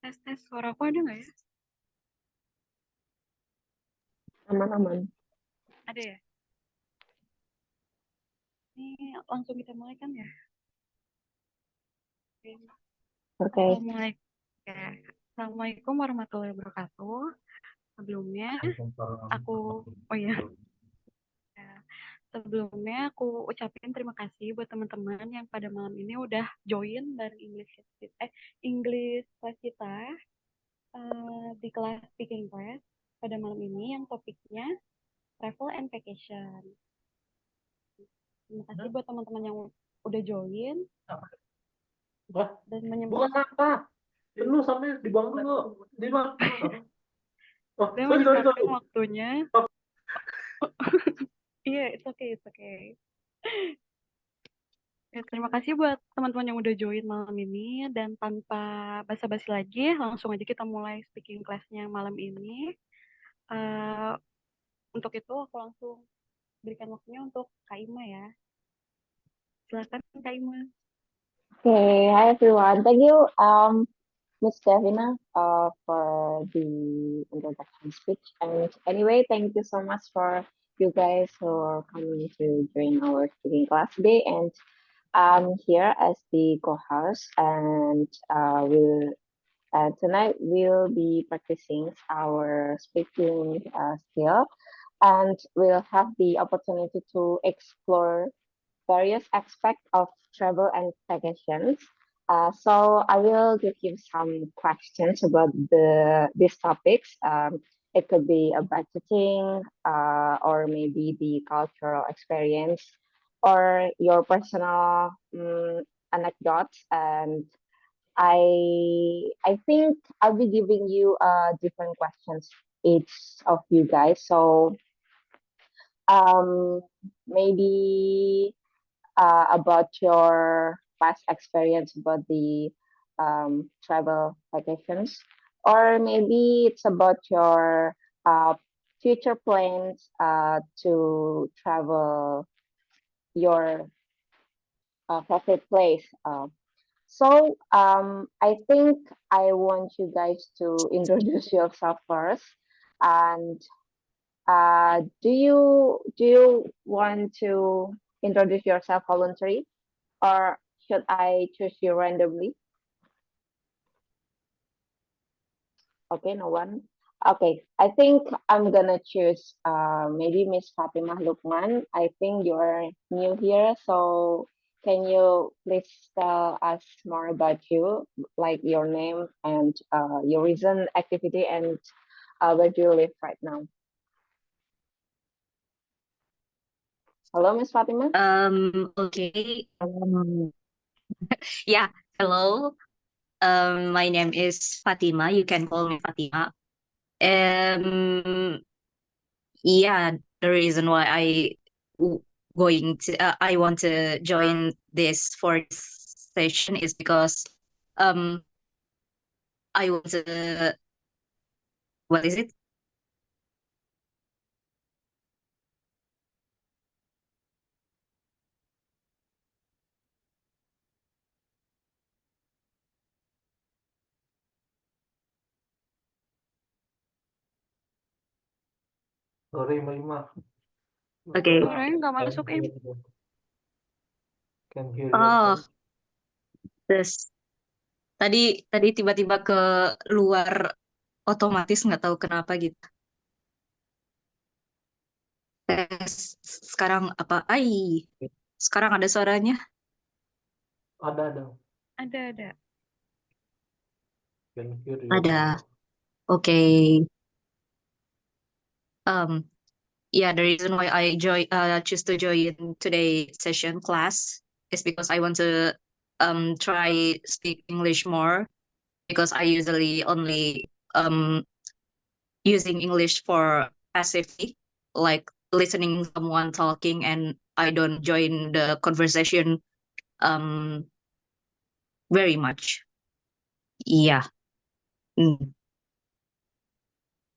Tes suara aku ada nggak ya? Aman-aman. Ada ya? Ini langsung kita mulai kan ya? Oke. Oke. Assalamualaikum. Ya. Assalamualaikum warahmatullahi wabarakatuh. Sebelumnya aku, oh ya, ya. Sebelumnya aku ucapin terima kasih buat teman-teman yang pada malam ini udah join dari English class kita di kelas speaking class pada malam ini yang topiknya travel and vacation. Terima kasih buat teman-teman yang udah join Wah, dan bukan apa. Penuh sampai dibuang dulu. Dibuang. Oh, dan sorry. menyempatkan waktunya. Iya, it's okay, it's okay. Ya, terima kasih buat teman-teman yang udah join malam ini dan tanpa basa-basi lagi, langsung aja kita mulai speaking class-nya malam ini. Eh, untuk itu aku langsung berikan waktunya untuk Kak Ima ya. Silakan Kak Ima. Okay, hi everyone. Thank you, Miss Davina, for the introduction speech. And anyway, thank you so much for you guys who are coming to join our speaking class today. And I'm here as the co-host, and tonight we'll be practicing our speaking skill, and we'll have the opportunity to explore various aspects of travel and vacations. So I will give you some questions about these topics. It could be a budgeting, or maybe the cultural experience, or your personal anecdotes. And I think I'll be giving you different questions each of you guys. So um, maybe about your past experience about the travel vacations, or maybe it's about your uh, future plans to travel your favorite place. I think I want you guys to introduce yourself first. And do you want to introduce yourself voluntarily, or should I choose you randomly? Okay, no one. Okay, I think I'm gonna choose maybe Miss Fatimah Lukman. I think you're new here, so can you please tell us more about you, like your name and your recent activity, and where do you live right now? Hello, Miss Fatimah. Okay. Yeah, hello. My name is Fatima. You can call me Fatima. Um, yeah, the reason why I want to join this for this session is because um I want to, what is it? Sorry, Maima. Okay. Suaranya nggak masuk, Im. Can hear Oh, you. terus tadi tadi tiba-tiba ke luar otomatis nggak tahu kenapa gitu. Sekarang apa? Sekarang ada suaranya? Ada. Ada. Can hear you. Ada. Okay. Yeah, the reason why I choose to join today session class is because I want to try speak English more, because I usually only using English for passively, like listening someone talking, and I don't join the conversation um very much. Yeah. Mm.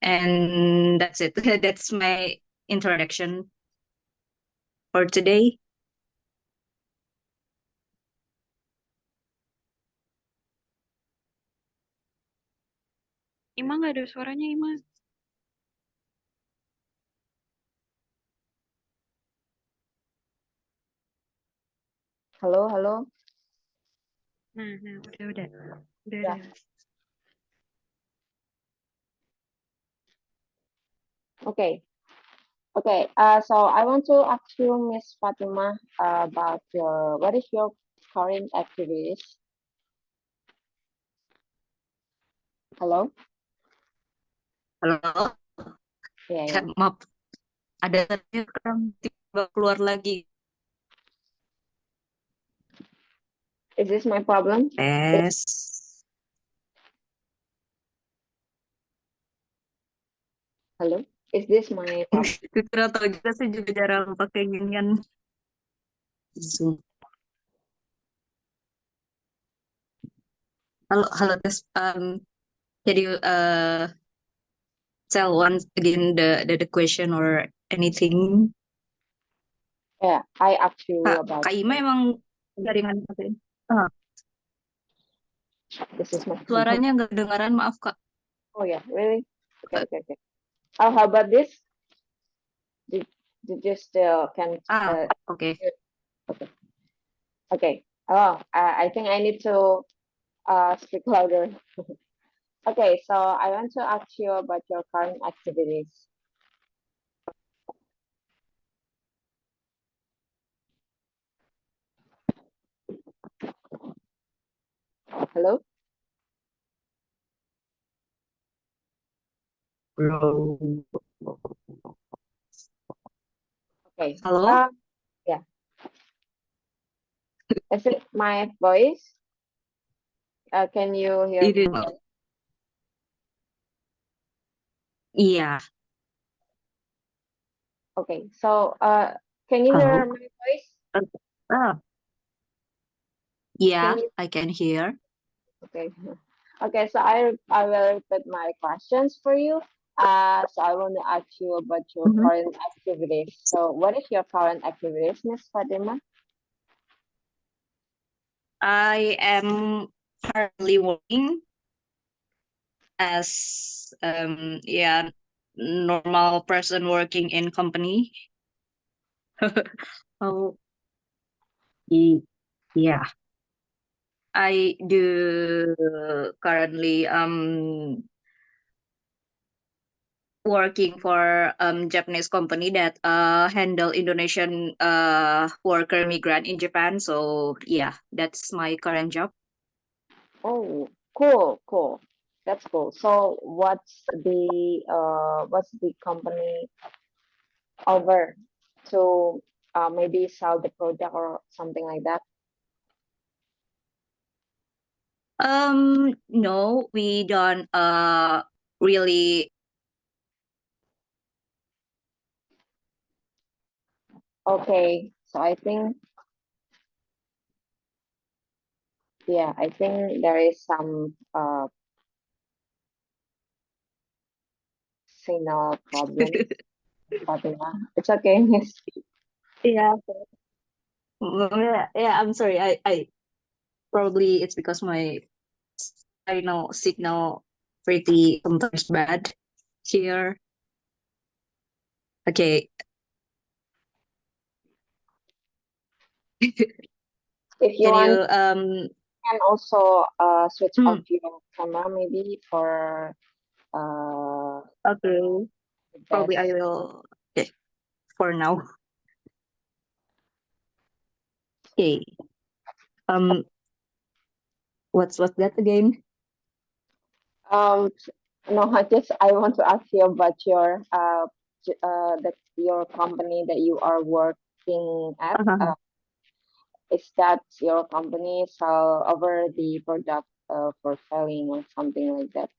And that's it. That's my introduction for today. Ima nggak ada suaranya, Ima. Halo, halo. Nah, udah. Ya. Okay. Okay. So I want to ask you, Miss Fatima, about what is your current activities? Halo. Halo, Ya, ya, ya. maaf, ada orang tiba keluar lagi. Is this my problem? Tes. Hello. Is this my problem? Tidak tahu juga sih, juga jarang pakai ginian Zoom. Halo tes. Can you tell once again the question or anything? Yeah, I asked you about Kak Ima emang jaringan pakai. this is my problem. Suaranya nggak kedengaran, maaf Kak. Oh yeah, really? Okay. Oh, how about this? Did you still can Oke. Okay. Oh, I think I need to speak louder. Okay, so I want to ask you about your current activities. Hello? Okay. Halo? Yeah. Is it my voice? Can you hear me? Iya. Okay, so can you hear my voice? Yeah, Can you- I can hear. Okay. Okay, so I will repeat my questions for you. So I want to ask you about your current activities. So what is your current activities, Miss Fatima? I am currently working as normal person working in company. Oh, yeah. I do currently working for Japanese company that handle Indonesian worker migrant in Japan. So yeah, that's my current job. Oh, cool. That's cool. So what's the company over to maybe sell the product or something like that? No, we don't really. Okay, so I think there is some signal problem. Fatima. It's okay, Miss. Yeah. Yeah, I'm sorry. I probably it's because I know signal pretty sometimes bad here. Okay. If you Can want, you can also switch Hmm. off your camera maybe for okay. the Probably I best. will. Okay. For now. Okay. What's that again? No, I want to ask you about your your company that you are working at. Is that your company sell over the product for selling or something like that?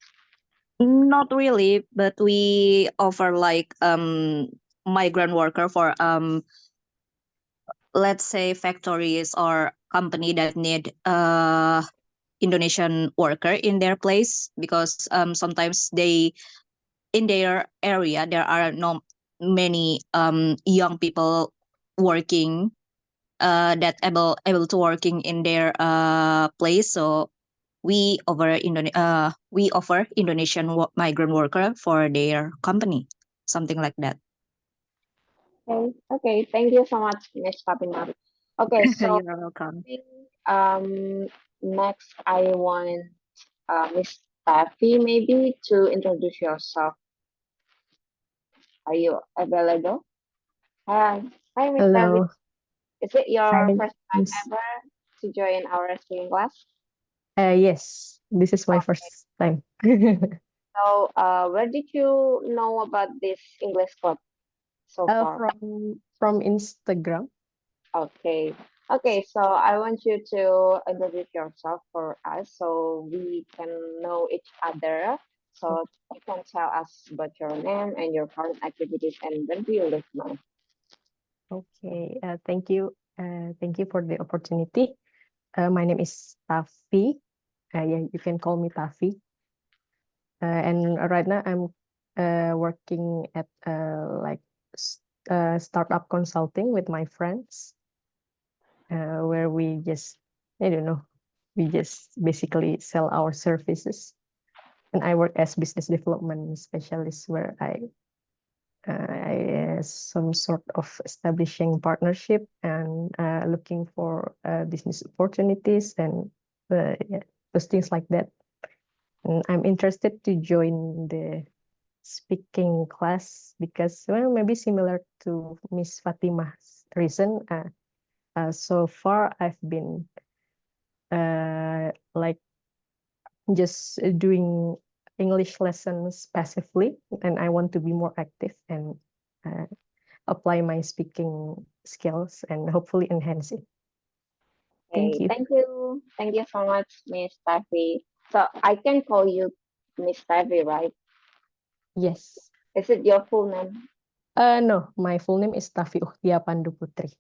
Not really, but we offer like migrant worker for let's say factories or company that need Indonesian worker in their place, because sometimes they in their area there are not many young people working that able to working in their place. So we offer Indonesian migrant worker for their company, something like that. Okay, okay. Thank you so much, Miss Fatima. Okay, so You're welcome. next I want Miss Taffy maybe to introduce yourself. Are you available? Hi, Miss Taffy. Hello. Is it your Hi. first time Yes. ever to join our speaking class? Yes, this is my Okay. first time. So, where did you know about this English club so far? From Instagram. Okay. Okay, so I want you to introduce yourself for us so we can know each other. So you can tell us about your name and your current activities and when do you live now? Okay. Thank you. Thank you for the opportunity. My name is Taffy. Yeah, you can call me Taffy. And right now I'm working at startup consulting with my friends, where we just, I don't know, we just basically sell our services. And I work as business development specialist, where I some sort of establishing partnership and looking for business opportunities and yeah, those things like that. And I'm interested to join the speaking class because, well, maybe similar to Miss Fatima's reason. So far, I've been like just doing English lessons passively, and I want to be more active and uh, apply my speaking skills and hopefully enhance it. Thank Okay, you. thank you. Thank you so much, Miss Taffy. So I can call you Miss Taffy, right? Yes. Is it your full name? No, my full name is Taffy Uhtia Pandu Putri.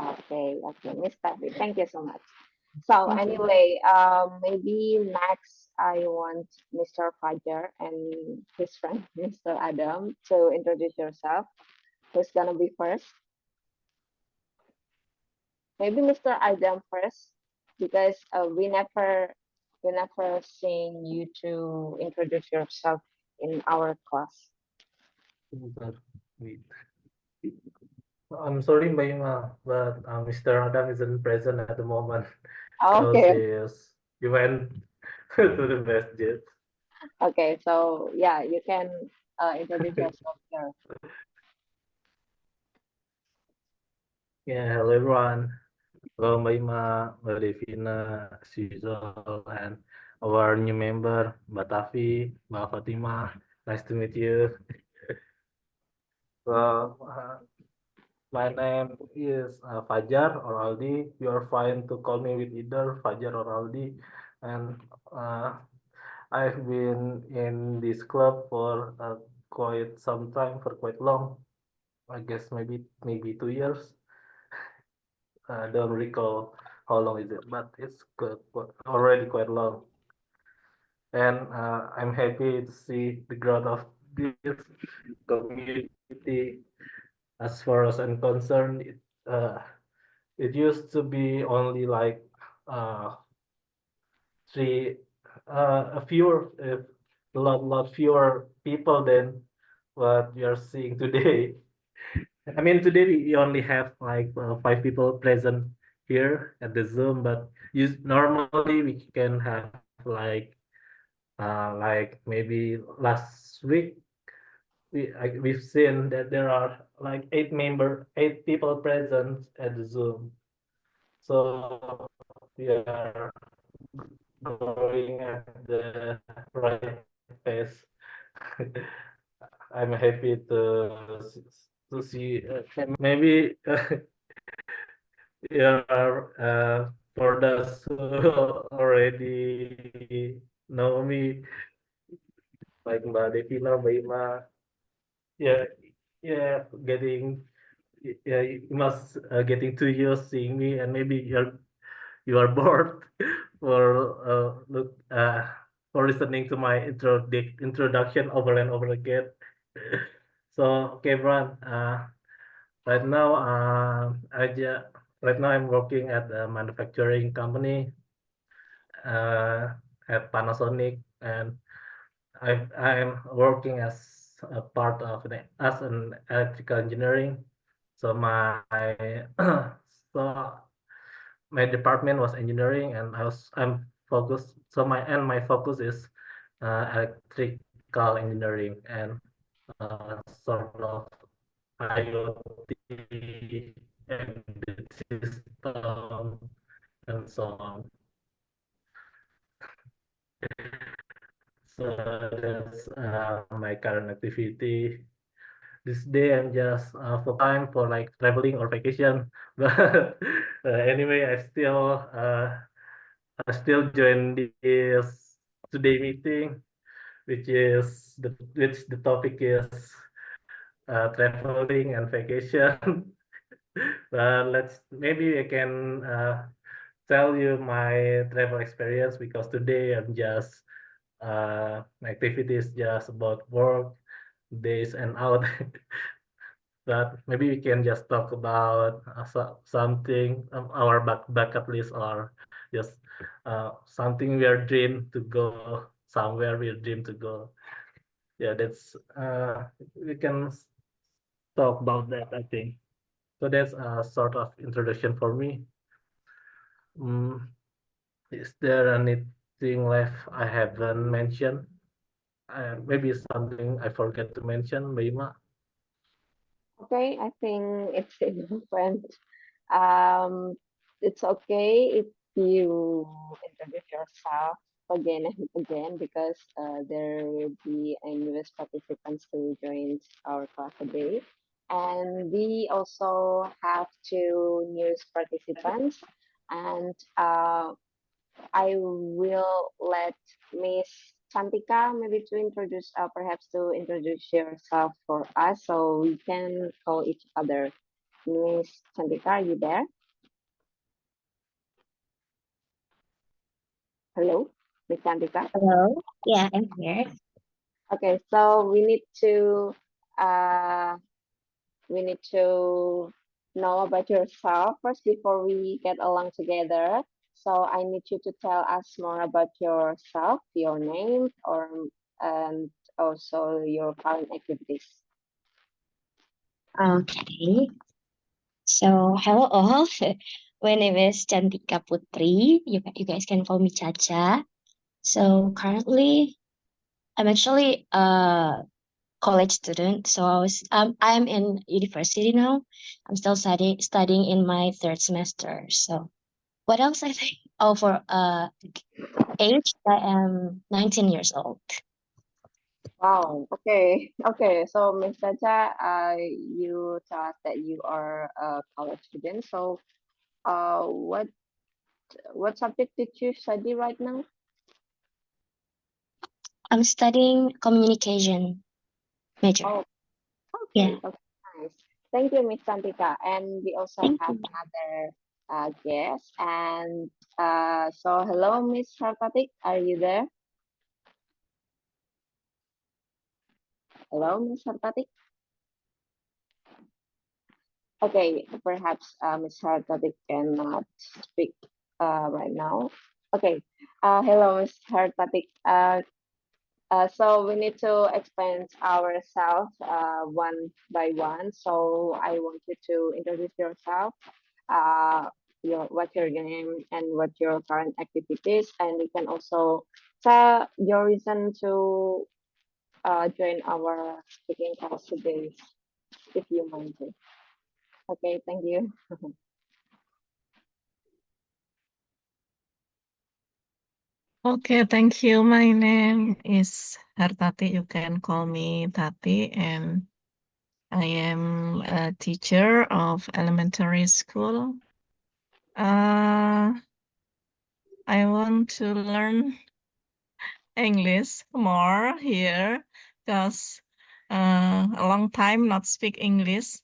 Okay, okay, Miss Taffy. Thank you so much. So Thank you. anyway, maybe next I want Mr. Fajar and his friend Mr. Adam to introduce yourself. Who's gonna be first? Maybe Mr. Adam first, because we never seen you to introduce yourself in our class. Sebentar, wait. I'm sorry, Mbak Ima, but Mr. Adam isn't present at the moment because Okay, he went to the masjid. okay. So yeah, you can introduce yourself here. Yeah, hello everyone. Hello Mbak Ima, Mbak Devina, Suzal, and our new member, Mbak Tafi, Mbak Fatima. Nice to meet you. So, my name is Fajar or Aldi. You are fine to call me with either Fajar or Aldi. And I've been in this club for quite some time, for quite long. I guess maybe 2 years. I don't recall how long is it, but it's already quite long. And I'm happy to see the growth of this community. As far as I'm concerned, it used to be only like uh, three, a fewer, a lot fewer people than what we are seeing today. I mean, today we only have like 5 people present here at the Zoom, but normally we can have like maybe last week we've seen that there are like 8 people present at the Zoom. So we are going at the right pace. I'm happy to see maybe you are for those who already know me, like Mbak Devina, Mbak Ima, yeah, yeah, yeah, you must getting 2 years seeing me, and maybe you are bored for for listening to my introduction over and over again. So, okay, Brian. Right now, right now I'm working at a manufacturing company. Uh, at Panasonic, and I'm working as a part of as an electrical engineering. So my so my department was engineering, and I'm focused. So my focus is electrical engineering and sort of IoT, embedded system, and so on. So that's my current activity. This day I'm just for time for like traveling or vacation, but anyway, I still join this today meeting, which the topic is traveling and vacation. Let's maybe I can tell you my travel experience, because today I'm just my activity is just about work, days and out. But maybe we can just talk about something our bucket list, or just something we are dream to go somewhere we dream to go. Yeah, that's we can talk about that, I think. So that's a sort of introduction for me. Mm, is there anything left I haven't mentioned? Maybe something I forget to mention, Baima? Okay, I think it's different. Um, it's okay if you introduce yourself again and again, because there will be a newest participants to join our class today. And we also have two newest participants, and I will let Miss Chantika maybe to introduce, perhaps to introduce yourself for us, so we can call each other. Miss Chantika, are you there? Hello, Miss Chantika. Hello. Yeah, I'm here. Okay, so uh, we need to know about yourself first before we get along together. So I need you to tell us more about yourself, your name, and also your current activities. Okay. So, hello all. My name is Chantika Putri. You guys can call me Chacha. So, currently, I'm actually a college student. So, I'm in university now. I'm still studying in my third semester. So, what else I think? Oh, for age, I am 19 years old. Wow. Okay. Okay. So, Miss Chacha, you tell us that you are a college student. So, what subject did you study right now? I'm studying communication major. Oh, Yeah. okay. Okay. Nice. Thank you, Miss Santika. And we also Thank have you. another guest. And so, hello, Miss Harpatik. Are you there? Hello, Miss Harpatik. Okay, perhaps Ms. Hartatik cannot speak right now. Okay, hello, Ms. Hartatik. So we need to explain ourselves one by one. So I want you to introduce yourself, what your name and what your current activities, and you can also tell your reason to join our speaking class today, if you want to. Okay, thank you. Okay, thank you. My name is Hartati. You can call me Tati, and I am a teacher of elementary school. I want to learn English more here because a long time not speak English.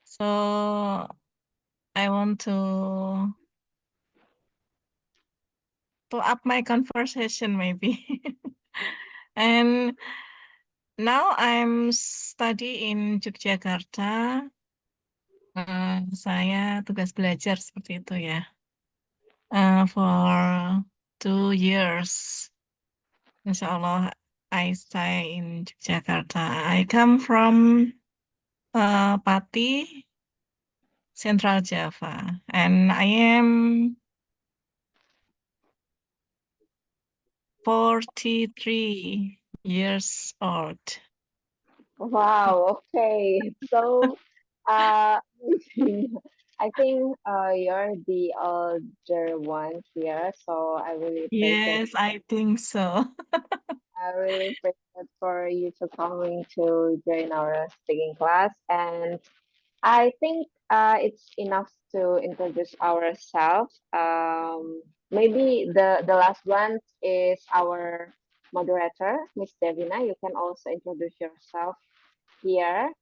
So I want to up my conversation maybe. And now I'm study in Yogyakarta. Saya tugas belajar seperti itu ya. For 2 years. Inshallah, I stay in Jakarta. I come from Pati, Central Java, and I am 43 years old. Wow, okay. So, uh, I think you're the older one here, so I really appreciate Yes, I think so. for you to coming to join our speaking class. And I think it's enough to introduce ourselves. Maybe the last one is our moderator, Miss Devina. You can also introduce yourself here.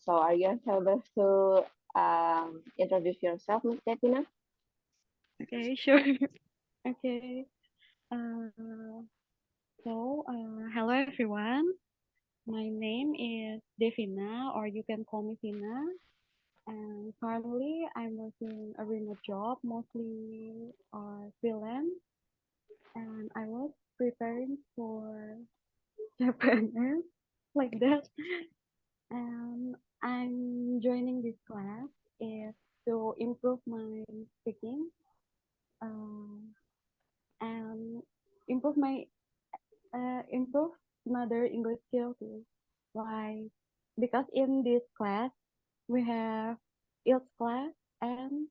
So are you available to introduce yourself, Miss Devina? Okay, sure. Okay. Uh, hello everyone. My name is Devina, or you can call me Vina. And currently, I'm working a remote job, mostly freelance. And I was preparing for Japanese, like that. And I'm joining this class is to improve my speaking, um, and improve my improve mother English skills too. Like because in this class we have IELTS class, and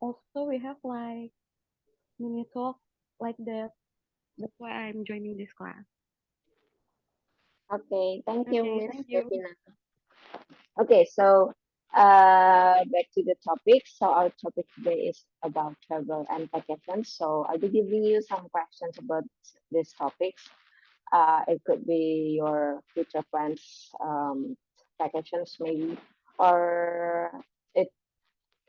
also we have like mini talk like that. That's why I'm joining this class. Okay, thank you, Okay, Miss thank you. Devina. Okay, so back to the topic. So our topic today is about travel and vacations. So I'll be giving you some questions about these topics. It could be your future plans, vacations maybe, or it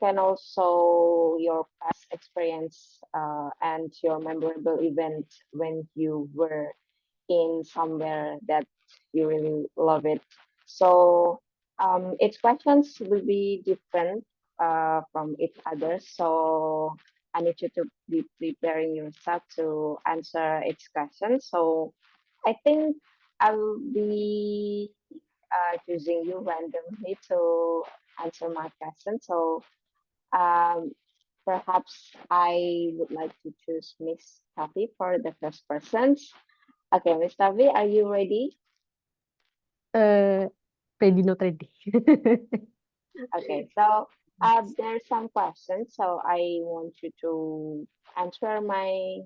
can also your past experience and your memorable event when you were in somewhere that you really love it. So its questions will be different from each other. So I need you to be preparing yourself to answer each question. So I think I'll be choosing you randomly to answer my question. So um, perhaps I would like to choose Miss Tavi for the first persons. Okay, Miss Tavi, are you ready? Ready, not ready. Okay, so there's some questions. So I want you to answer my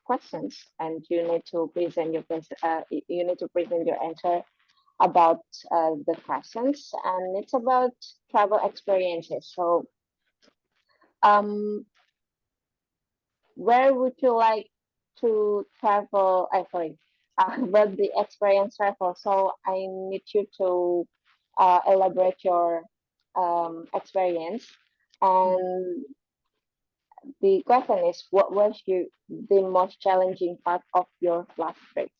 questions, and you need to present you need to present your answer about the questions, and it's about travel experiences. So um, where would you like to travel? I sorry, about the experience travel. So I need you to elaborate your experience. And the question is, what was the most challenging part of your last trip?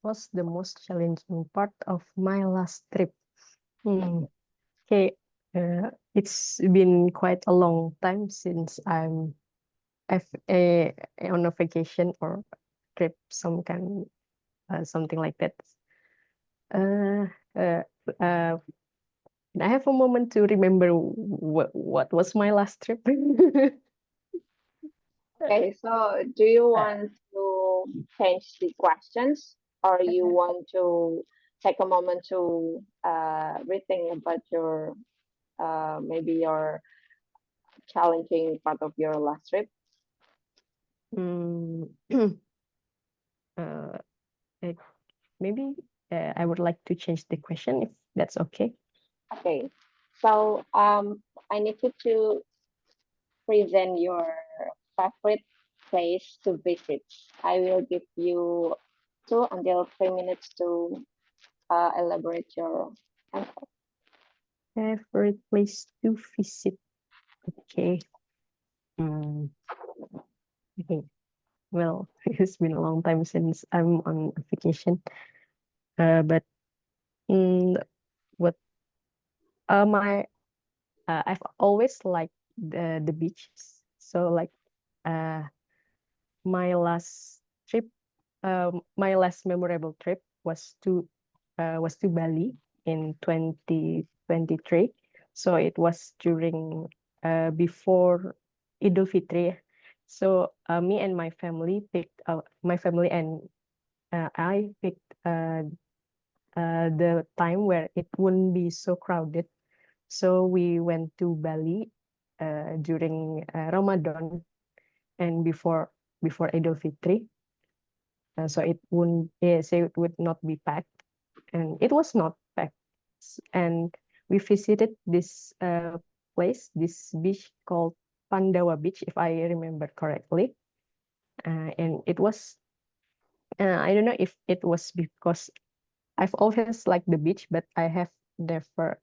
Was the most challenging part of my last trip? Okay, it's been quite a long time since on a vacation or trip, something like that. Uh, uh, uh, and I have a moment to remember what was my last trip. Okay, so do you want to change the questions, or you want to take a moment to rethink about your maybe your challenging part of your last trip? Mm, uh, eh, maybe I would like to change the question if that's okay. Okay, so I need you to present your favorite place to visit. I will give you 2 until 3 minutes to elaborate your answer. Favorite place to visit. Okay. Okay. Well, it's been a long time since I'm on a vacation. But what my I've always liked the beaches. So like my last trip, my last memorable trip was to Bali in 2023. So it was during before Idul Fitri. So me and my family and I picked the time where it wouldn't be so crowded. So we went to Bali during Ramadan and before Idul Fitri. So it would not be packed, and it was not packed. And we visited this place, this beach called Pandawa Beach, if I remember correctly. And it was, I don't know if it was because I've always liked the beach, but I have never,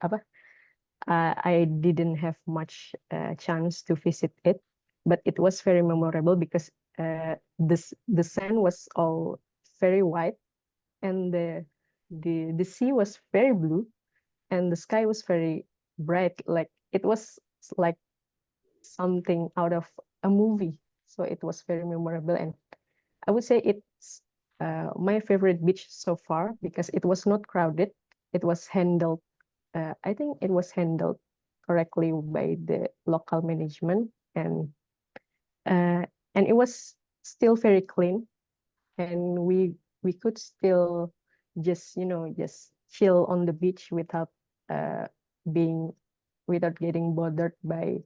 I didn't have much chance to visit it. But it was very memorable because the sand was all very white, and the sea was very blue, and the sky was very bright. Like it was like something out of a movie. So it was very memorable, and I would say it's my favorite beach so far because it was not crowded. It was handled. I think it was handled correctly by the local management, uh, and it was still very clean, and we could still just just chill on the beach uh, being without getting bothered by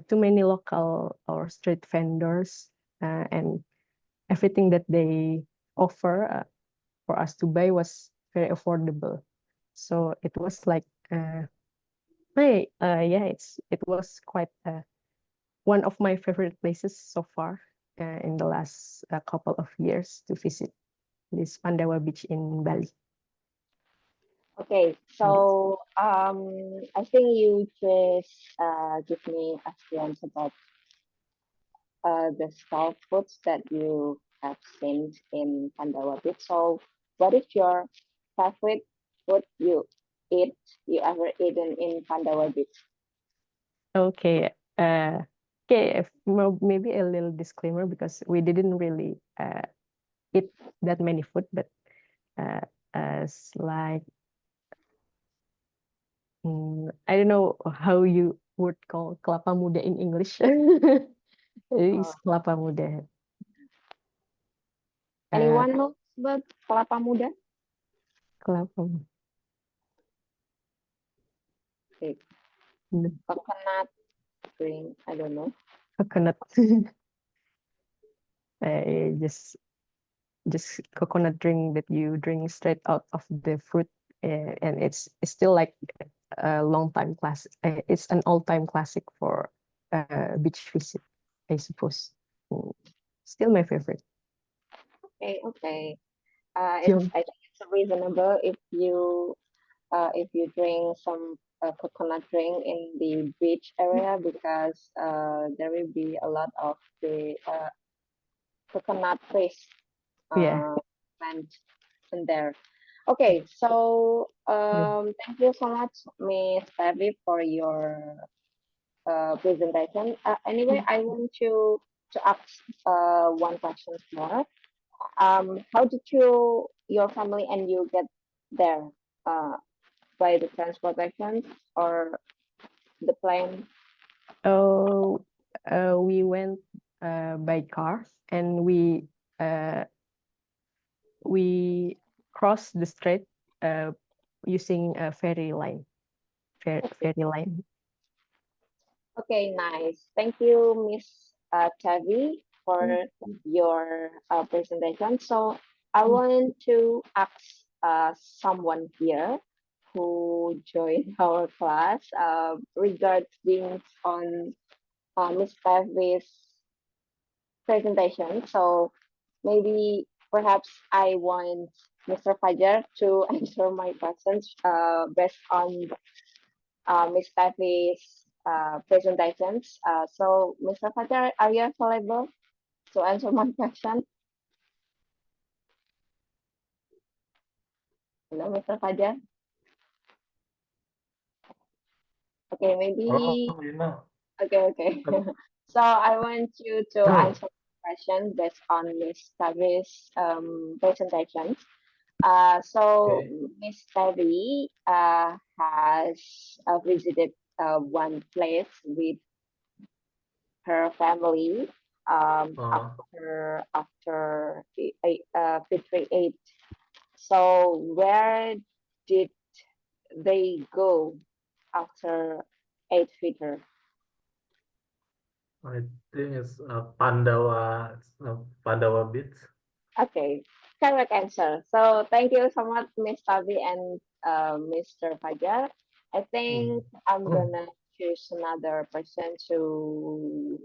too many local or street vendors, and everything that they offer for us to buy was very affordable. So it was like yeah, it was quite one of my favorite places so far in the last couple of years to visit this Pandawa Beach in Bali. Okay, so I think you just give me a glance about the stall foods that you have seen in Pandawa Beach. So, what is your favorite food eat you ever eaten in Pandawa Beach? Okay. Maybe a little disclaimer because we didn't really eat that many food, but as like I don't know how you would call kelapa muda in English. It's kelapa muda. Anyone knows about kelapa muda? Kelapa Okay, muda. coconut drink. I don't know. Coconut. Just coconut drink that you drink straight out of the fruit, and it's still like a long time classic. It's an all-time classic for beach visit, I suppose. Still my favorite. Okay, okay. Yeah. I think it's reasonable if you drink some coconut drink in the beach area because there will be a lot of the coconut trees Yeah. plant in there. Okay, so Yeah. thank you so much, Miss Tavi, for your presentation. Anyway, I want to ask one question more. How did your family and you get there? By the transportation or the plane? Oh, we went by car, and uh, we crossed the strait using a ferry line. Okay, nice. Thank you, Miss Tavi, for your presentation. So I want to ask someone here who joined our class regarding on Miss Tavi's presentation. So maybe perhaps I want Mr. Fajar to answer my questions based on Ms. Tavi's presentations. So, Mr. Fajar, are you available to answer my question? Hello, Mr. Fajar. Okay, maybe. Halo, Lina. Okay, okay. So I want you to answer the question based on Miss Tavi's presentation. So Okay. Miss Tavi has visited one place with her family Uh, after Fitri 8. So where did they go after 8 Fitr? I think it's Pandawa, Pandawa Beach. Okay, correct answer. So thank you so much, Miss Tavi and Mr. Fajar. I think I'm gonna choose another person to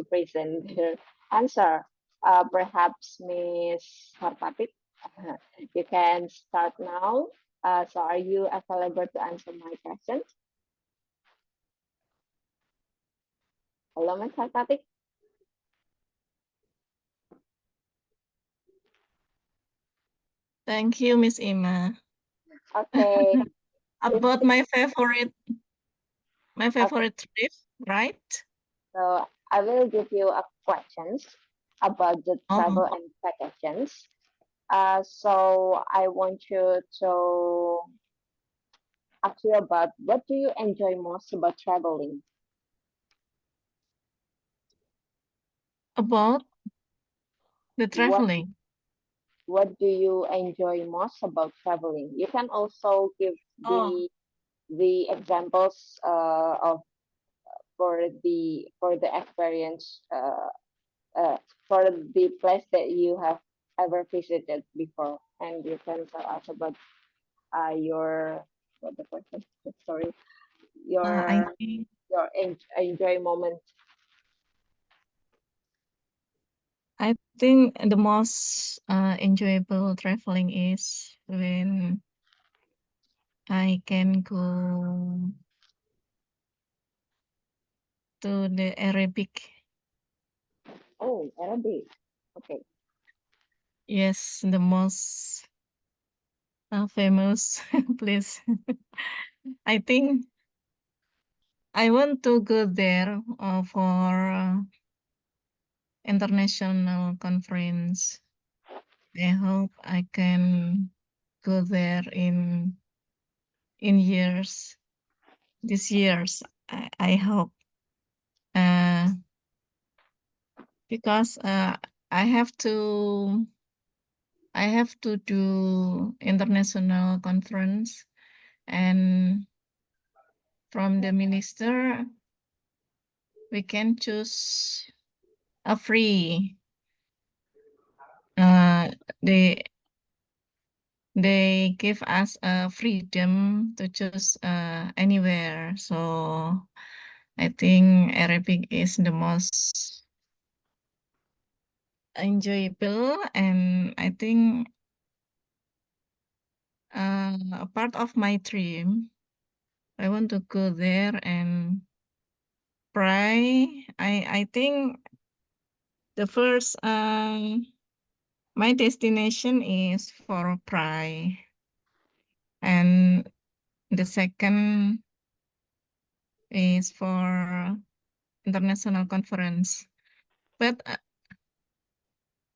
present their answer. Perhaps Miss Harpatik, you can start now. So are you available to answer my questions? Hello, Miss Harpatik. Thank you, Miss Ima. Okay. About my favorite trip, right? So I will give you a questions about the Oh, travel and vacations. So I want you to ask you about what do you enjoy most about traveling? about the What traveling. what do you enjoy most about traveling? You can also give Oh, the examples of for the experience for the place that you have ever visited before, and you can tell us about your what the question? Sorry, I your think enjoy moment. the most enjoyable traveling is when I can go to the Arabic. Oh, Arabic. Okay. Yes, the most famous place. I think I want to go there for international conference. I hope I can go there in years. This years, I hope. Uh, because I have to I have to do international conference, and from the minister we can choose a free. Uh, they they give us a freedom to choose anywhere. So I think Arabic is the most enjoyable, and I think a part of my dream. I want to go there and pray. I think the first my destination is for pray, and the second is for international conference. But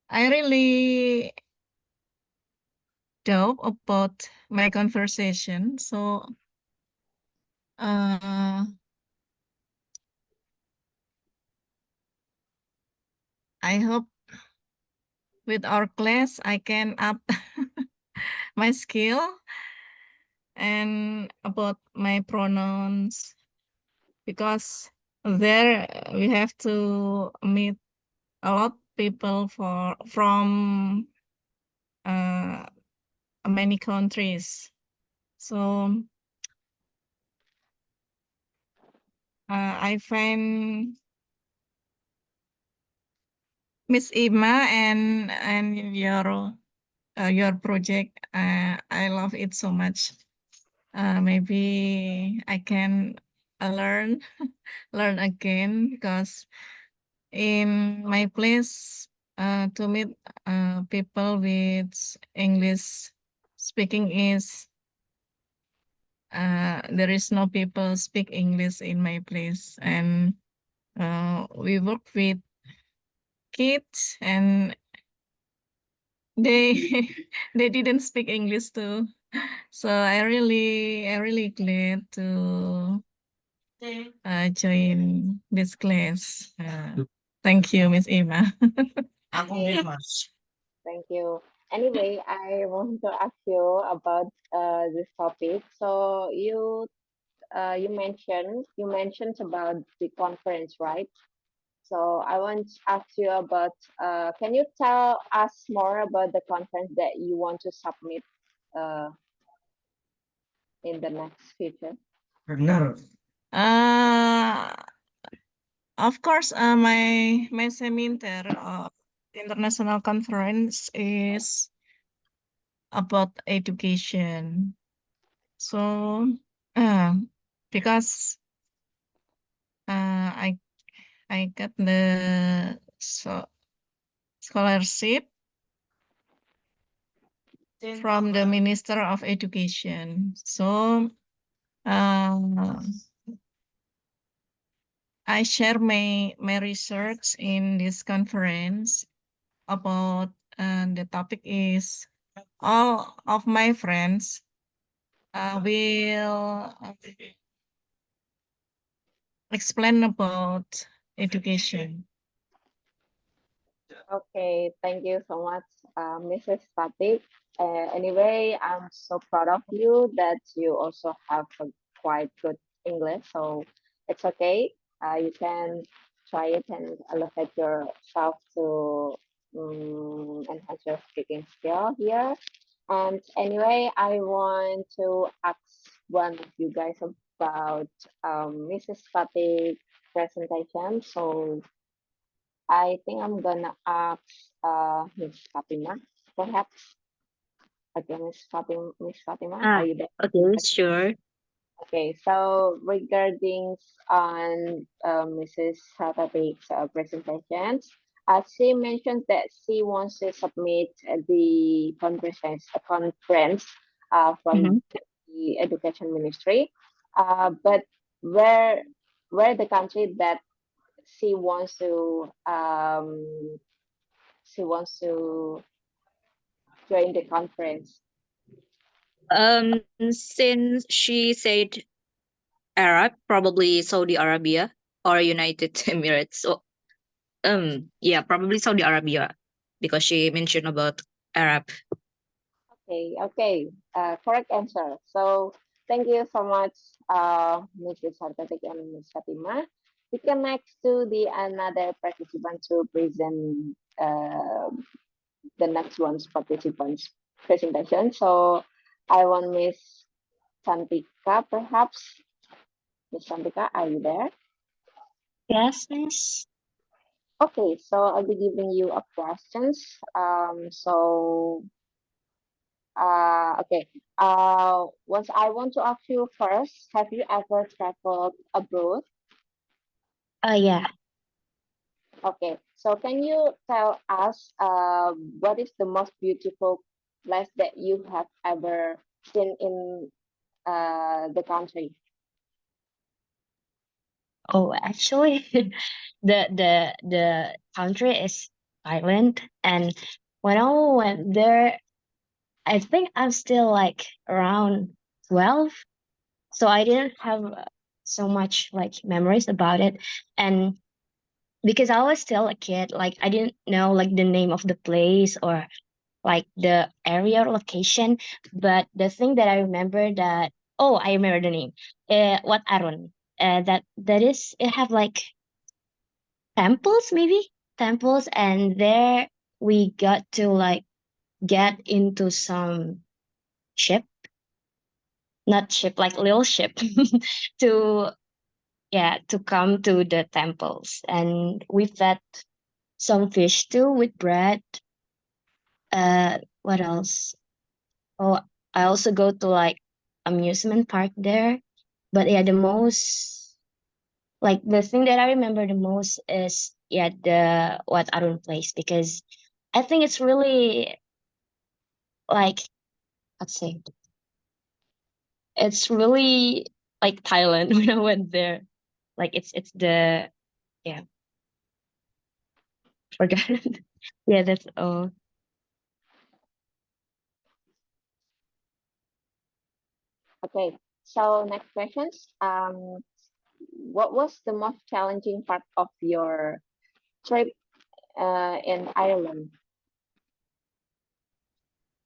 I really doubt about my conversation, so uh, I hope with our class I can up my skill and about my pronouns, because there we have to meet a lot people from uh, many countries. So I find Miss Ima and your project. I love it so much. Maybe I can learn learn again, because in my place to meet people with English speaking is there is no people speak English in my place, and We work with kids and they they didn't speak English too. So I really glad to join this class. Thank you, Miss Emma. Okay, thank you. Anyway, I want to ask you about this topic. So you mentioned about the conference, right? So I want to ask you about can you tell us more about the conference that you want to submit uh, in the next future? Uh, of course, my semester international conference is about education. So, because I got the scholarship from the Minister of Education. So, I share my research in this conference about the topic is all of my friends will explain about education. Okay, thank you so much, Mrs. Tatik. Anyway, I'm so proud of you that you also have a quite good English, so it's okay. You can try it and elevate yourself to enhance your speaking skill here. And anyway, I want to ask one of you guys about Mrs. Tatik's presentation. So I think I'm gonna ask Miss Fatima, perhaps. Okay, Miss Fatima, are you there? Okay, sure. Okay, so regarding on Mrs. Satatik's presentations, she mentioned that she wants to submit the conference from the Education Ministry, but where where the country that she wants to she wants to join the conference. Since she said Arab, probably Saudi Arabia or United Emirates. So, yeah, probably Saudi Arabia because she mentioned about Arab. Okay, correct answer. So thank you so much, Mrs. Sartatik and Ms. Fatima. We can next to the another participant to present the next one's participants presentation. So I want Miss Santika, perhaps. Miss Santika, are you there? Yes, miss. Okay, so I'll be giving you a questions. Okay. Once I want to ask you first, have you ever traveled abroad? Yeah. Okay. So can you tell us what is the most beautiful place that you have ever seen in the country? Oh, actually, the country is Thailand, and when I went there, I think I'm still like around 12, so I didn't have so much like memories about it, and because I was still a kid, like I didn't know like the name of the place or like the area or location. But the thing that I remember that I remember the name. Wat Arun. That is it have like temples maybe temples, and there we got to like get into some ship, not ship like little ship, to to come to the temples, and we fed some fish too with bread. What else? Oh, I also go to like amusement park there. But yeah, the most like the thing that I remember the most is the Wat Arun place, because I think it's really like, let's say, it's really like Thailand when I went there. Like it's the yeah, forgot. Yeah, that's all. Okay, so next questions. What was the most challenging part of your trip in Ireland?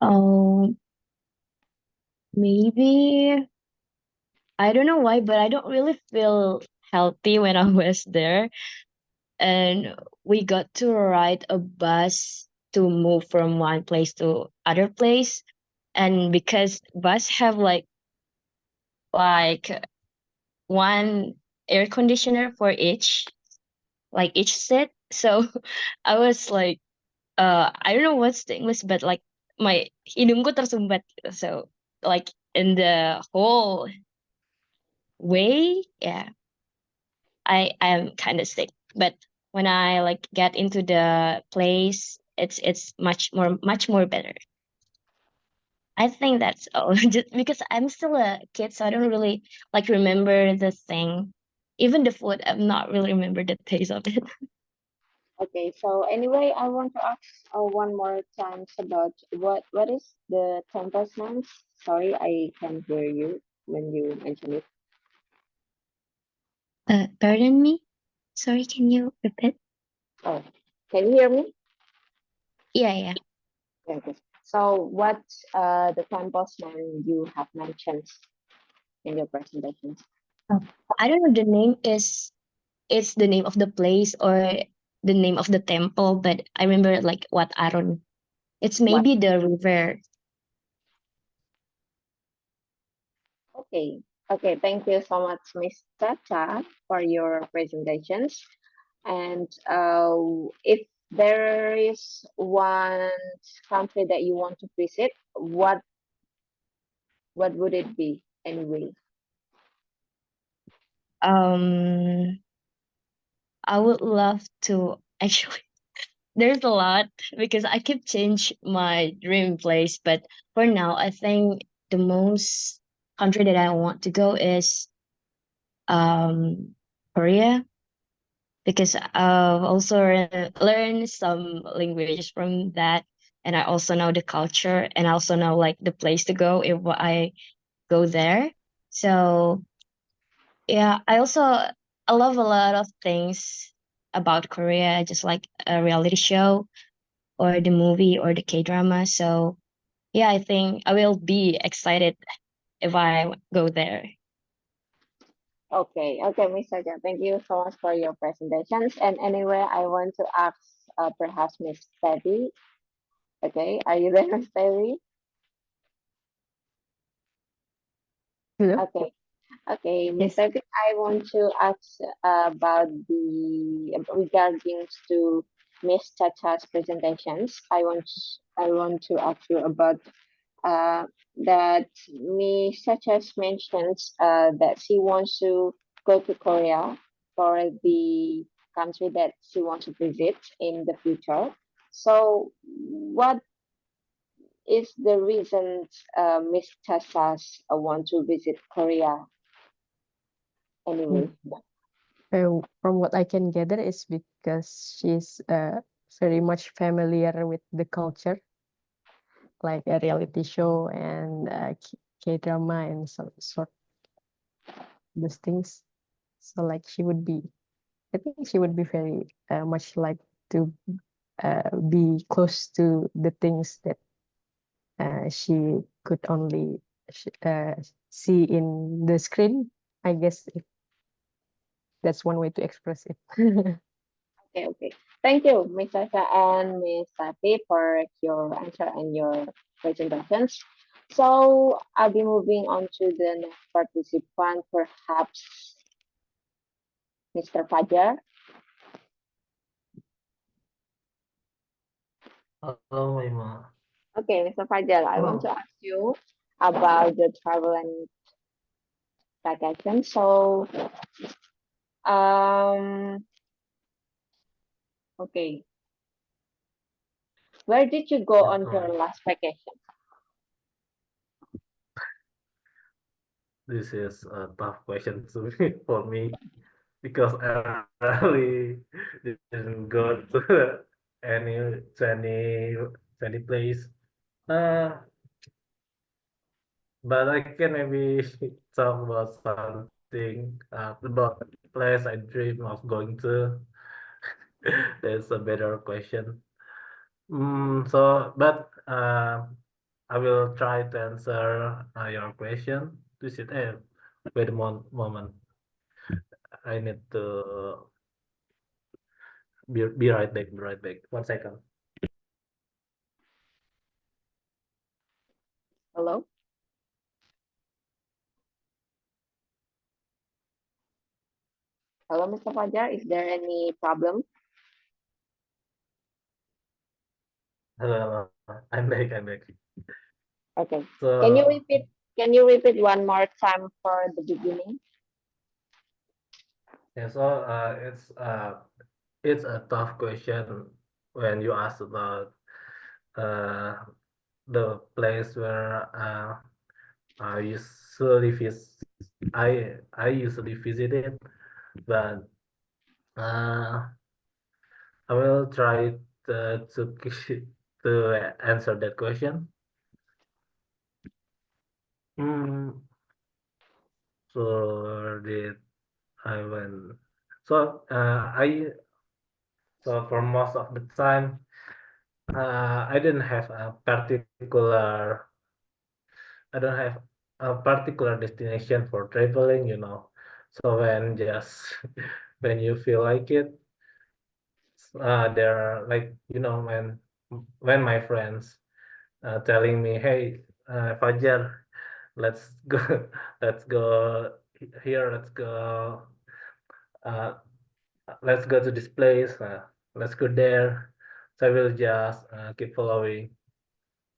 Oh, maybe I don't know why, but I don't really feel healthy when I was there. And we got to ride a bus to move from one place to other place. And because bus have like one air conditioner for each seat. So I was like, I don't know what's the English, but like my hidungku tersumbat. So like in the whole way, yeah, I am kind of sick. But when I like get into the place, it's much more better. I think that's all. Just because I'm still a kid, so I don't really like remember the thing. Even the food, I'm not really remember the taste of it. Okay, so anyway, I want to ask one more times about what is the temple's name? Sorry, I can't hear you when you mention it. Pardon me. Sorry, can you repeat? Oh, can you hear me? Yeah. Okay. So what the temple's name you have mentioned in your presentations? Oh, I don't know the name is it's the name of the place or the name of the temple, but I remember like Wat Aron. It's What? maybe the river. Okay. Okay, thank you so much, Miss Tata, for your presentations. And if there is one country that you want to visit, what would it be anyway? Um, I would love to actually. There's a lot because I keep change my dream place, but for now, I think the most country that I want to go is Korea because I've also learned some languages from that, and I also know the culture, and I also know like the place to go if I go there. So yeah, I love a lot of things about Korea, just like a reality show or the movie or the K drama. So yeah, I think I will be excited if I go there. Okay, okay, Miss Saja, thank you so much for your presentations. And anyway, I want to ask perhaps Miss Debbie. Okay, are you there, Miss Debbie? Hello? Okay, okay, Miss Yes. Debbie, I want to ask about the regarding to Miss Chacha's presentations. I want to ask you about uh, that Miss Chacha's mentions that she wants to go to Korea for the country that she wants to visit in the future. So, what is the reason Miss Chacha's want to visit Korea anyway? From what I can gather is because she's very much familiar with the culture, like a reality show and K-drama and some sort those things. So like I think she would be very much like to be close to the things that she could only see in the screen. I guess if that's one way to express it. Okay, okay. Thank you, Miss Sasha and Miss Tati, for your answer and your presentations. So I'll be moving on to the next participant, perhaps Mr. Fajar. Halo, Ima. Okay, Mr. Fajar, I want to Halo. ask you about the travel and vacation. So, um, okay, where did you go Yeah, on your sorry. last vacation? This is a tough question to me for me because I really didn't go to any to any to any place. Uh, but I can maybe talk about something about place I dream of going to. That's a better question. But I will try to answer your question. Wait a moment. I need to be right back. Be right back. 1 second. Hello? Hello, Mr. Fajar. Is there any problem? Hello. I'm back. I'm back. Okay. So Can you repeat one more time for the beginning? yeah. It's a tough question when you ask about uh the place where I usually vis I usually visited, but uh I will try to to answer that question. Hmm. So did I went? So for most of the time, I didn't have a particular. I don't have a particular destination for traveling. So when just when you feel like it, there are like when my friends telling me, "Hey, Fajar, let's go, let's go here, uh, let's go to this place, let's go there." So I will just keep following,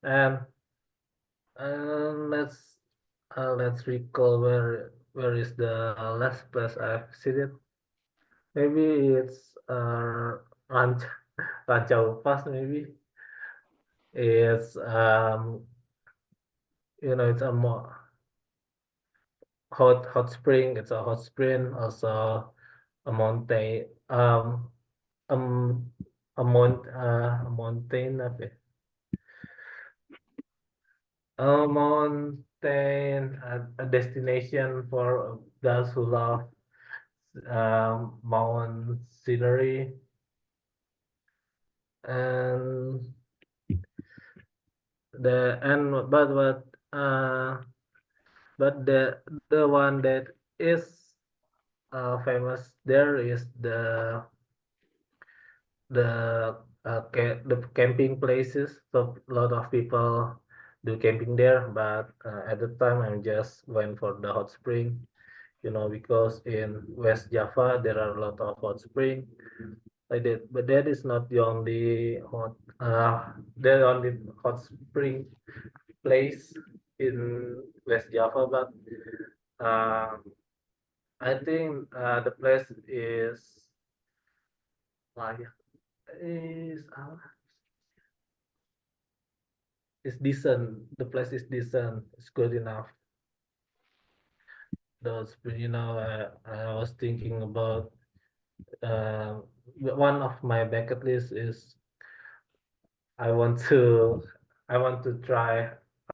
and let's recall where is the last place I've visited. Maybe it's Ranch Rancaupas. Maybe it's it's a more hot spring. It's a hot spring. Also a mountain. Um, a mountain. Apa ya? A mountain. A destination for those who love mountain scenery. And the and but the one that is famous there is the camping places. So a lot of people do camping there, but at the time I just went for the hot spring. Because in West Java there are a lot of hot spring like that. But that is not the only hot spring place in West Java. But uh, I think the place like is uh, is decent. The place is decent. It's good enough. I was thinking about uh, one of my bucket list is I want to I want to try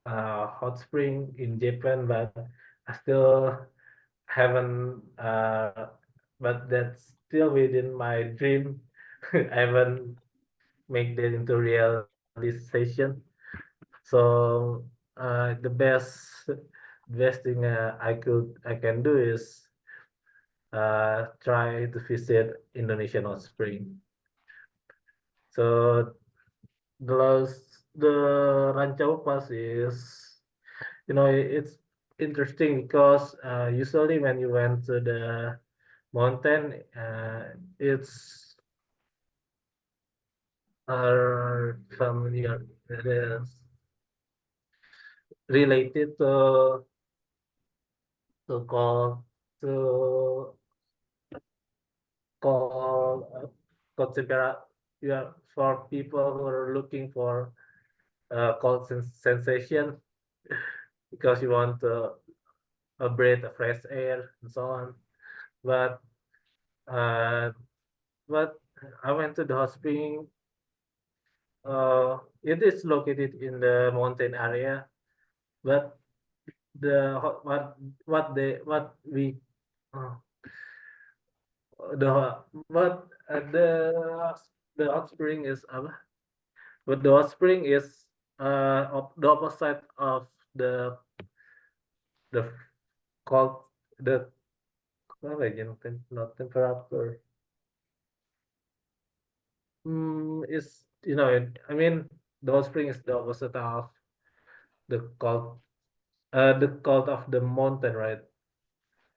hot spring in Japan, but I still haven't. But that's still within my dream. I haven't make that into realization. So the best thing I can do is try to visit Indonesian hot spring. So the Rancau Pass is it's interesting because usually when you went to the mountain, it's familiar. It is related to call to call consider yeah, for people who are looking for cold sensation because you want to breathe a fresh air and so on. But But I went to the hot spring. It is located in the mountain area, but the what we uh, the what the hot spring is apa? But the hot spring is the opposite of the the cold the apa ya not temperature. Is I mean the hot spring is the opposite of the cold the cold of the mountain, right?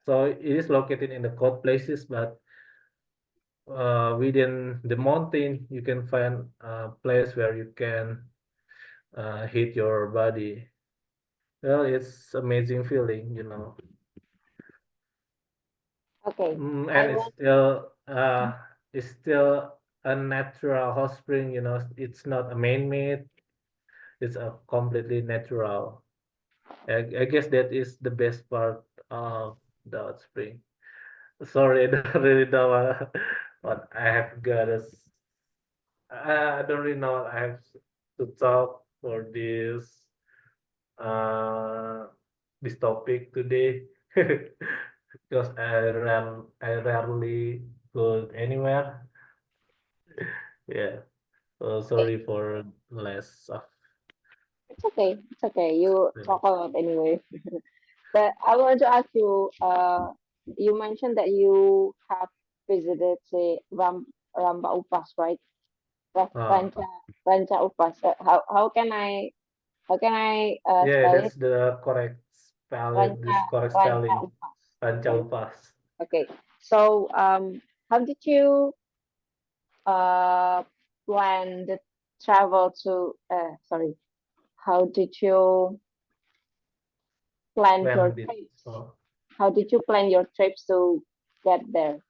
So it is located in the cold places, but within the mountain you can find a place where you can heat your body. Well, it's amazing feeling. Okay, And I it's want still a natural hot spring. It's not a man-made. It's a completely natural. I guess that is the best part of the hot spring. Sorry, I don't really know what I have got as I don't really know what I have to talk for uh this topic today because I rarely go anywhere. Yeah. So okay. sorry for less of It's okay. It's okay. You the talk a lot anyway. But I want to ask you, you mentioned that you have visited, say, Ramba Upas, right? uh Ranca Ranca Upas. How can I yeah, spell that's it? the correct spelling. Ranca This correct Ranca spelling. Upas. Ranca. Pancaupas. Okay. So, how did you uh plan the travel to? Sorry. How did you plan your When did trips? oh. How did you plan your trips to get there?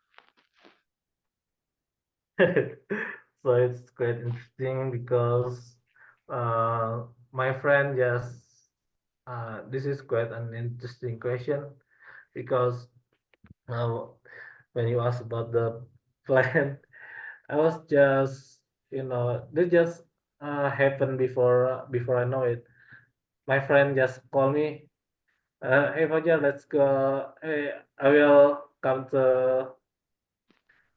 So it's quite interesting because my friend just this is quite an interesting question because uh, when you ask about the plan, I was just this just happened before I know it. My friend just called me, hey Fajar, let's go. Hey, I will come to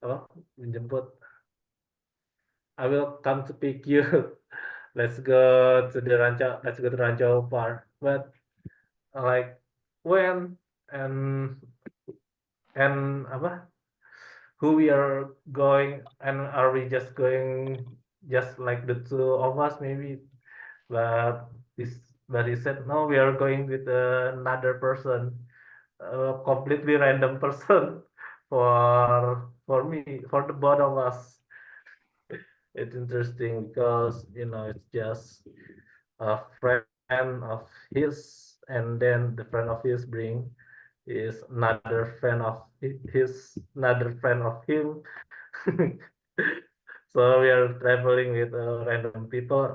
apa menjemput. I will come to pick you. Let's go to Rancho Park. But like when and apa? Who we are going and are we just going just like the two of us maybe? But this but he said no, we are going with another person, a completely random person for me for the both of us. It's interesting because it's just a friend of his, and then the friend of his bring is another friend of his another friend of him. So we are traveling with a random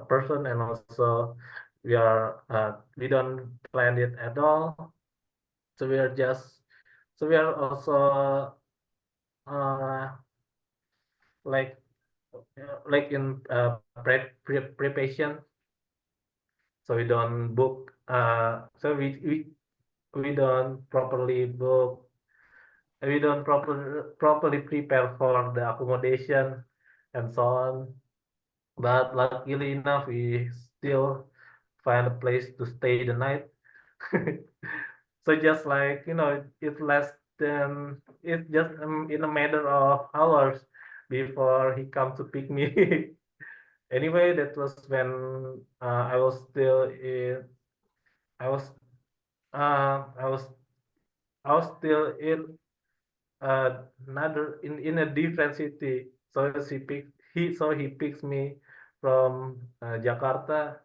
person, and also we don't plan it at all. So we are also uh, like in preparation. So we don't book. So we don't properly book. We don't properly prepare for the accommodation and so on. But luckily enough, we still find a place to stay the night. So just like it less than it just in a matter of hours before he come to pick me. Anyway, that was when I was still in. I was uh, I was I was still in another in a different city. So he picks me from Jakarta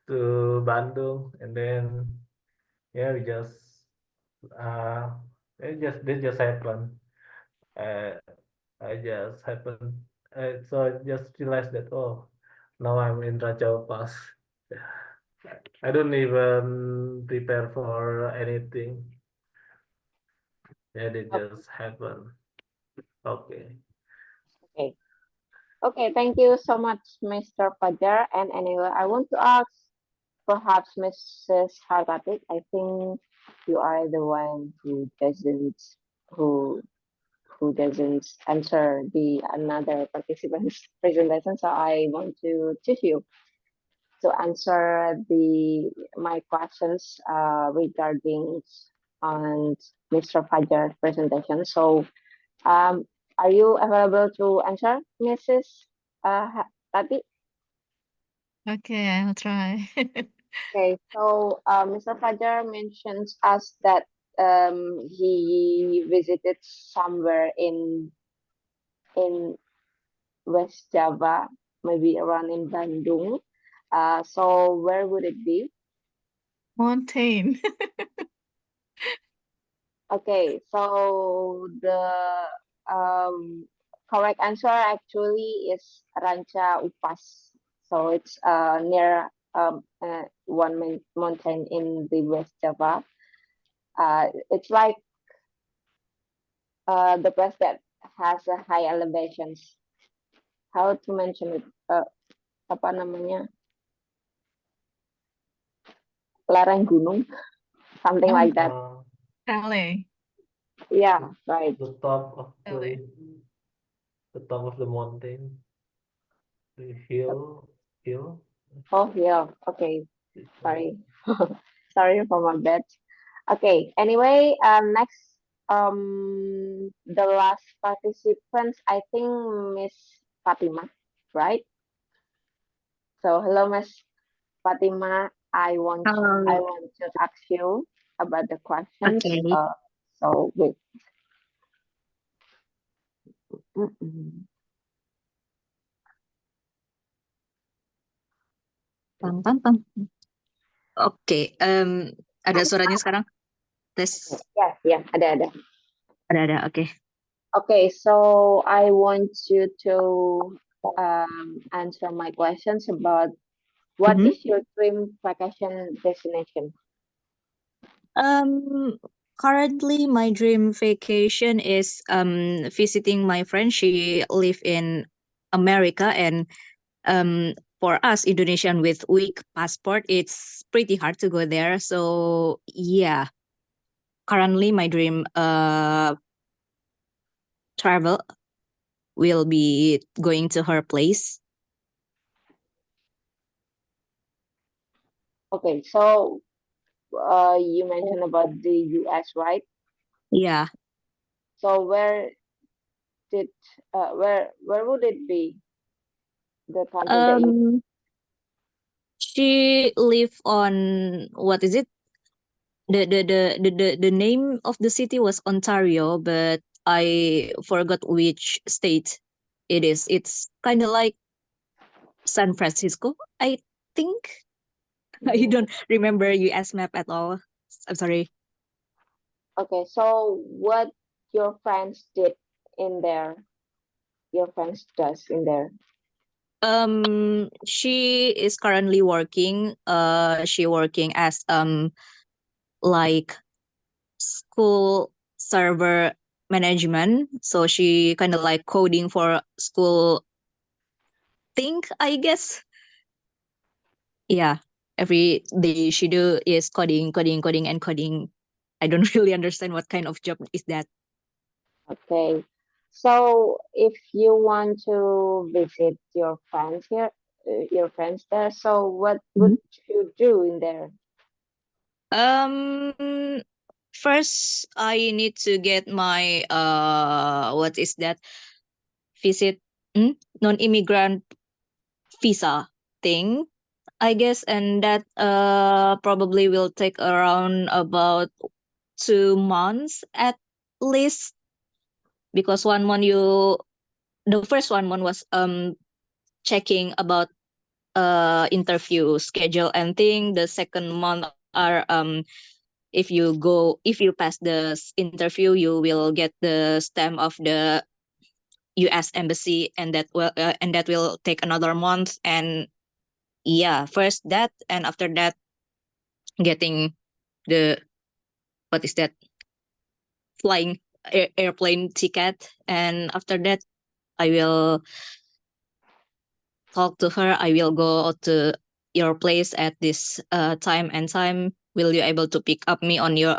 to Bandung, and then yeah, we just uh, this just happened. Uh, I just happened. So I just realized that now I'm in Raja Pass. I don't even prepare for anything. Yeah, it Uh, just happened. Okay. Okay. Okay, thank you so much, Mr. Fajar. And anyway, I want to ask perhaps Mrs. Harpatik, I think you are the one who who doesn't answer the another participant's presentation. So I want to choose you to answer my questions regarding on Mr. Fajar's presentation. So are you available to answer, Mrs. Tati? Okay, I'll try. Okay, so Mr. Fajar mentions us that he visited somewhere in West Java, maybe around in Bandung. So where would it be? Mountain. Okay, so the um, correct answer actually is Ranca Upas. So it's near mountain in the West Java. It's like the place that has a high elevations. How to mention it? Apa namanya? Lereng gunung, something like that. Chalet. Yeah, right. The top of Chalet. the top of the mountain, the hill. Oh, yeah. Okay. Sorry. Sorry for my bad. Okay. Anyway, next, the last participants, I think Miss Fatima, right? So hello, Miss Fatima. I want to ask you about the questions. Okay. So wait. Mm-mm. Pam, pam, pam. Oke, ada suaranya sekarang? Tes. Yeah, ada. Ada, oke. Okay, so I want you to answer my questions about what Mhm. is your dream vacation destination? Currently my dream vacation is visiting my friend. She live in America, and for us Indonesian with weak passport, it's pretty hard to go there. So yeah, currently my dream travel will be going to her place. Okay, so you mentioned about the US, right? Yeah. So did where would it be? The country that you She live on, what is it? The name of the city was Ontario, but I forgot which state it is. It's kind of like San Francisco, I think. I don't remember US map at all. I'm sorry. Okay, so what your friends did in there? Your friends does in there. She is currently working. She working as like school server management. So she kind of like coding for school thing, I guess. Yeah. Every day she do is coding, and coding. I don't really understand what kind of job is that. Okay, so if you want to visit your friends here, your friends there, so what would you do in there? Um, First I need to get my what is that? Visit non-immigrant visa thing, I guess, and that probably will take around about 2 months at least, because 1 month the first 1 month was checking about interview schedule and thing. The second month are if you pass the interview, you will get the stamp of the US embassy, and that will take another month. And yeah, first that, and after that getting the, what is that, flying airplane ticket, and after that I will talk to her. I will go to your place at this time and time. Will you able to pick up me on your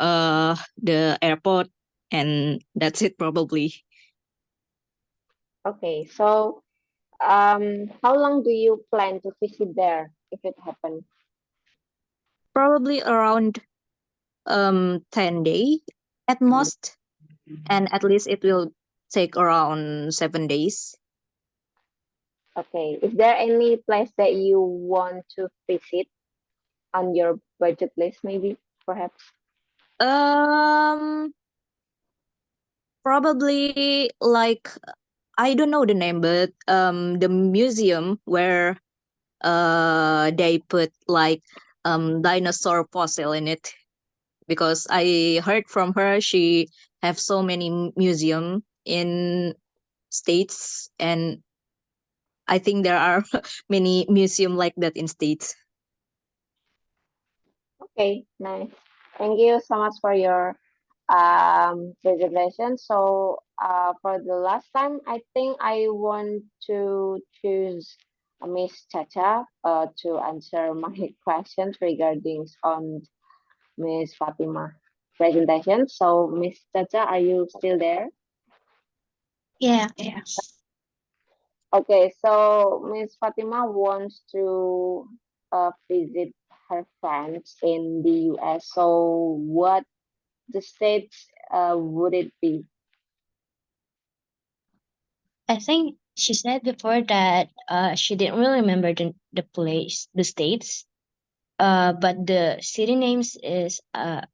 the airport? And that's it probably. Okay, so how long do you plan to visit there if it happens? Probably around 10 days at most, and at least it will take around 7 days. Okay, is there any place that you want to visit on your budget list, maybe, perhaps? Probably like I don't know the name, but the museum where they put like dinosaur fossil in it, because I heard from her she have so many museum in states, and I think there are many museum like that in states. Okay, nice. Thank you so much for your presentation. So for the last time, I think I want to choose Miss Chacha to answer my questions regarding on Miss Fatima presentation. So Miss Chacha, are you still there? Yeah. Okay, so Miss Fatima wants to visit her friends in the US. So what the states would it be? I think she said before that she didn't really remember the place, the states. But the city names is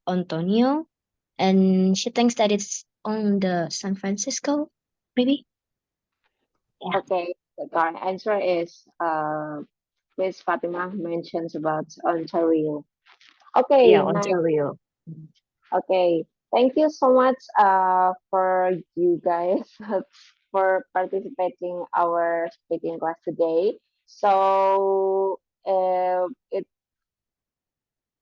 Antonio, and she thinks that it's on the San Francisco, maybe. Yeah. Okay, the correct answer is Miss Fatima mentions about Ontario. Okay, Yeah, nice. Ontario. Okay, thank you so much for you guys for participating our speaking class today. So it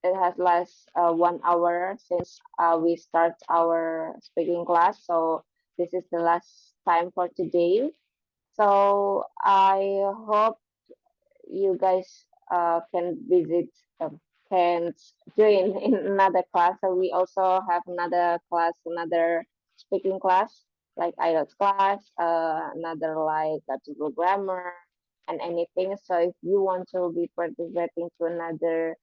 has last 1 hour since we start our speaking class. So this is the last time for today. So I hope you guys can visit, can join in another class. So we also have another class, another speaking class, like IELTS class, another like Google Grammar and anything. So if you want to be participating to another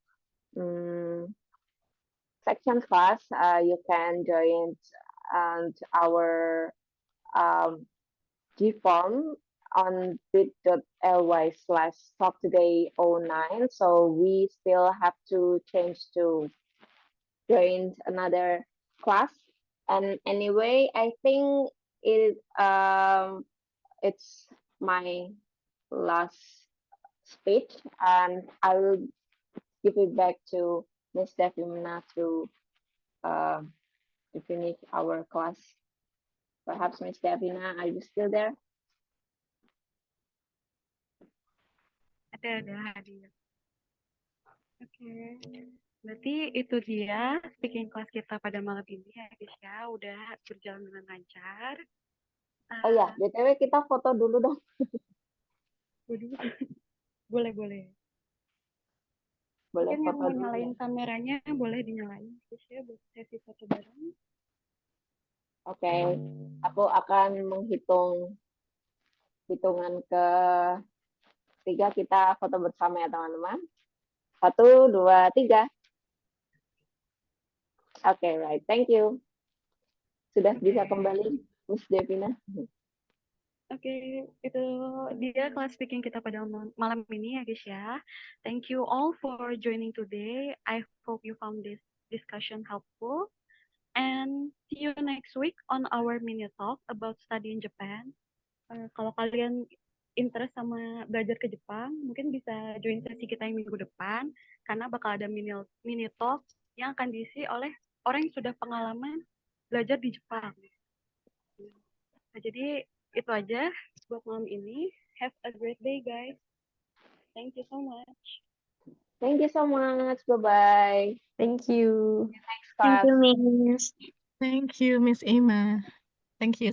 section class, you can join and our G form on bit.ly/talktoday09. So we still have to change to join another class. And anyway, I think it's my last speech, and I will give it back to Miss Devina to finish our class. Perhaps Miss Devina, are you still there? Ada hadir. Oke, berarti itu dia speaking class kita pada malam ini ya guys ya, udah berjalan dengan lancar. Oh ya, BTW kita foto dulu dong. Waduh, boleh. Boleh Mungkin yang foto mau dulu nyalain ya. kameranya boleh dinyalain guys ya, buat sesi foto bareng. Oke, aku akan menghitung hitungan ke 3, kita foto bersama ya teman-teman. 1, 2, 3. Oke, right. Thank you. Sudah bisa kembali, Miss Devina. Oke, itu dia kelas speaking kita pada malam ini ya guys ya. Thank you all for joining today. I hope you found this discussion helpful. And see you next week on our mini talk about study in Japan. Kalau kalian interest sama belajar ke Jepang, mungkin bisa join sesi kita yang minggu depan, karena bakal ada mini talk yang akan diisi oleh orang yang sudah pengalaman belajar di Jepang. Nah, jadi itu aja buat malam ini. Have a great day, guys. Thank you so much. Thank you so much. Bye-bye. Thank you. Next Thank class. you, Miss. Thank you, Miss Ima. Thank you